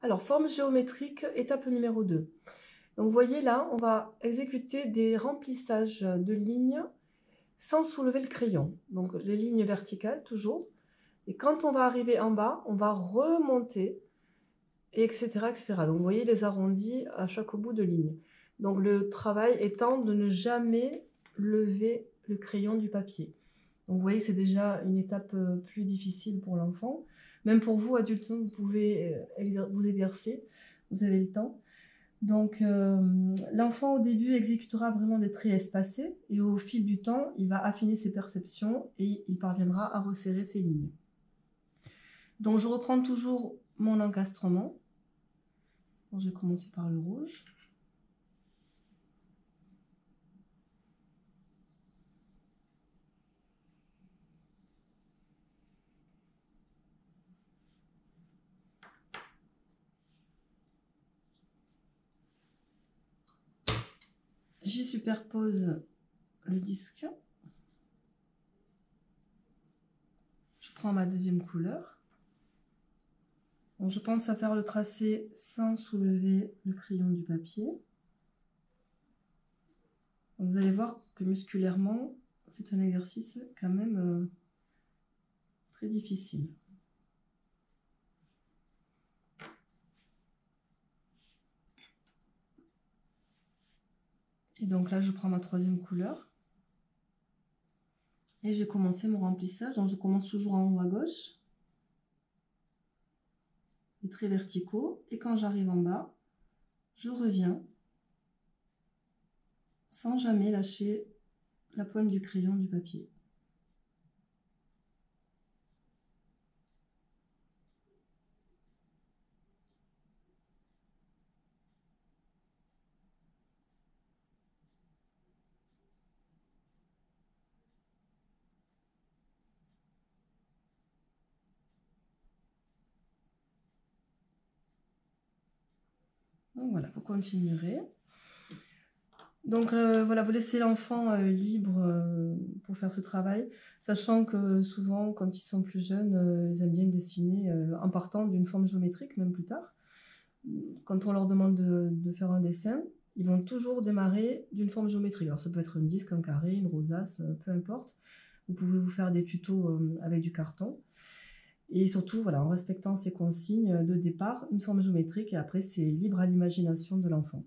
Alors, forme géométrique, étape numéro 2. Donc, vous voyez là, on va exécuter des remplissages de lignes sans soulever le crayon. Donc, les lignes verticales, toujours. Et quand on va arriver en bas, on va remonter, etc., etc. Donc, vous voyez les arrondis à chaque bout de ligne. Donc, le travail étant de ne jamais lever le crayon du papier. Donc, vous voyez, c'est déjà une étape plus difficile pour l'enfant. Même pour vous, adultes, vous pouvez vous exercer, vous avez le temps. Donc, l'enfant, au début, exécutera vraiment des traits espacés et au fil du temps, il va affiner ses perceptions et il parviendra à resserrer ses lignes. Donc, je reprends toujours mon encastrement. Donc, je vais commencer par le rouge. J'y superpose le disque. Je prends ma deuxième couleur. Donc, je pense à faire le tracé sans soulever le crayon du papier. Donc, vous allez voir que musculairement, c'est un exercice quand même très difficile. Et donc là, je prends ma troisième couleur. Et j'ai commencé mon remplissage. Donc, je commence toujours en haut à gauche. Les traits verticaux. Et quand j'arrive en bas, je reviens sans jamais lâcher la pointe du crayon du papier. Donc voilà, vous continuerez. Donc voilà, vous laissez l'enfant libre pour faire ce travail, sachant que souvent, quand ils sont plus jeunes, ils aiment bien dessiner en partant d'une forme géométrique, même plus tard. Quand on leur demande de faire un dessin, ils vont toujours démarrer d'une forme géométrique. Alors ça peut être un disque, un carré, une rosace, peu importe. Vous pouvez vous faire des tutos avec du carton. Et surtout, voilà, en respectant ces consignes de départ, une forme géométrique, et après, c'est libre à l'imagination de l'enfant.